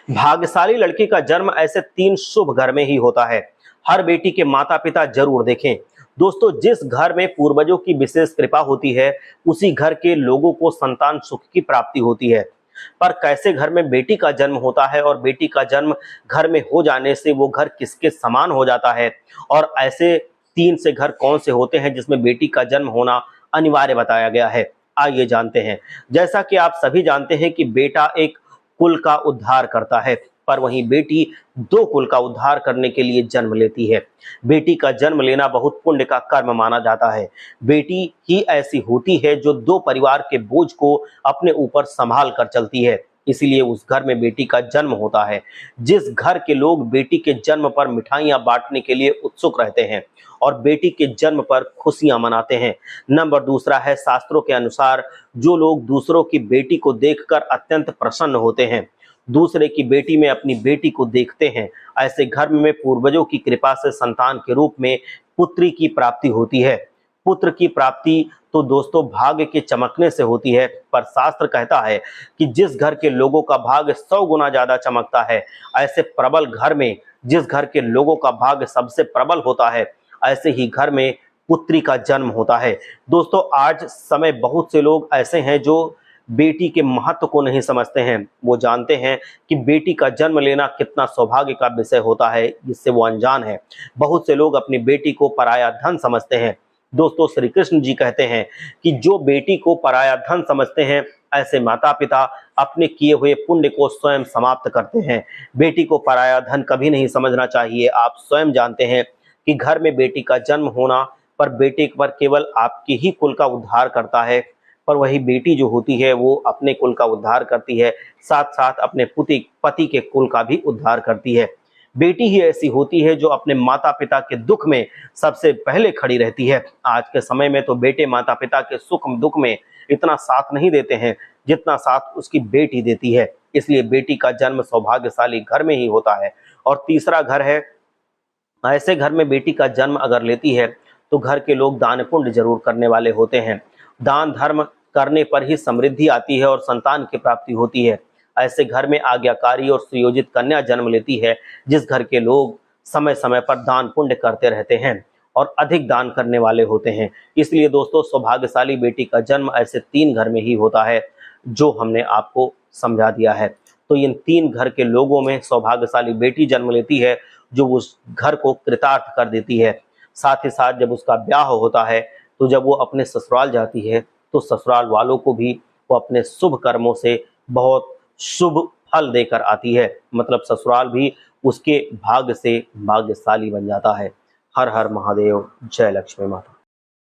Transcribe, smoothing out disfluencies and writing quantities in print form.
भाग्यशाली लड़की का जन्म ऐसे 3 शुभ घर में ही होता है। हर बेटी के माता पिता जरूर देखें। दोस्तों, जिस घर में पूर्वजों की विशेष कृपा होती है, उसी घर के लोगों को संतान सुख की प्राप्ति होती है। पर कैसे घर में बेटी का जन्म होता है और बेटी का जन्म घर में हो जाने से वो घर किसके समान हो जाता है, और ऐसे 3 से घर कौन से होते हैं जिसमें बेटी का जन्म होना अनिवार्य बताया गया है, आइए जानते हैं। जैसा कि आप सभी जानते हैं कि बेटा एक कुल का उद्धार करता है, पर वहीं बेटी 2 कुल का उद्धार करने के लिए जन्म लेती है। बेटी का जन्म लेना बहुत पुण्य का कर्म माना जाता है। बेटी ही ऐसी होती है जो 2 परिवार के बोझ को अपने ऊपर संभाल कर चलती है, इसीलिए उस घर में बेटी का जन्म होता है। जिस घर के लोग बेटी के जन्म पर मिठाइयां बांटने के लिए उत्सुक रहते हैं और बेटी के जन्म पर खुशियां मनाते हैं। नंबर दूसरा है, शास्त्रों के अनुसार जो लोग दूसरों की बेटी को देखकर अत्यंत प्रसन्न होते हैं, दूसरे की बेटी में अपनी बेटी को देखते हैं, ऐसे घर में पूर्वजों की कृपा से संतान के रूप में पुत्री की प्राप्ति होती है। पुत्र की प्राप्ति तो दोस्तों भाग्य के चमकने से होती है, पर शास्त्र कहता है कि जिस घर के लोगों का भाग्य 100 गुना ज्यादा चमकता है, ऐसे प्रबल घर में जिस घर के लोगों का भाग्य सबसे प्रबल होता है, ऐसे ही घर में पुत्री का जन्म होता है। दोस्तों, आज समय बहुत से लोग ऐसे हैं जो बेटी के महत्व को नहीं समझते हैं। वो जानते हैं कि बेटी का जन्म लेना कितना सौभाग्य का विषय होता है, जिससे वो अनजान है। बहुत से लोग अपनी बेटी को पराया धन समझते हैं। दोस्तों, श्री कृष्ण जी कहते हैं कि जो बेटी को पराया धन समझते हैं, ऐसे माता पिता अपने किए हुए पुण्य को स्वयं समाप्त करते हैं। बेटी को पराया धन कभी नहीं समझना चाहिए। आप स्वयं जानते हैं कि घर में बेटी का जन्म होना पर बेटे पर केवल आपके ही कुल का उद्धार करता है, पर वही बेटी जो होती है वो अपने कुल का उद्धार करती है, साथ साथ अपने पति के कुल का भी उद्धार करती है। बेटी ही ऐसी होती है जो अपने माता पिता के दुख में सबसे पहले खड़ी रहती है। आज के समय में तो बेटे माता पिता के सुख दुख में इतना साथ नहीं देते हैं जितना साथ उसकी बेटी देती है। इसलिए बेटी का जन्म सौभाग्यशाली घर में ही होता है। और तीसरा घर है, ऐसे घर में बेटी का जन्म अगर लेती है तो घर के लोग दान पुण्य जरूर करने वाले होते हैं। दान धर्म करने पर ही समृद्धि आती है और संतान की प्राप्ति होती है। ऐसे घर में आज्ञाकारी और सुयोजित कन्या जन्म लेती है, जिस घर के लोग समय समय पर दान पुण्य करते रहते हैं और अधिक दान करने वाले होते हैं। इसलिए दोस्तों, सौभाग्यशाली बेटी का जन्म ऐसे 3 घर में ही होता है जो हमने आपको समझा दिया है। तो इन 3 घर के लोगों में सौभाग्यशाली बेटी जन्म लेती है जो उस घर को कृतार्थ कर देती है। साथ ही साथ जब उसका ब्याह होता है तो जब वो अपने ससुराल जाती है तो ससुराल वालों को भी वो अपने शुभ कर्मों से बहुत शुभ फल देकर आती है। मतलब ससुराल भी उसके भाग्य से भाग्यशाली बन जाता है। हर हर महादेव, जय लक्ष्मी माता।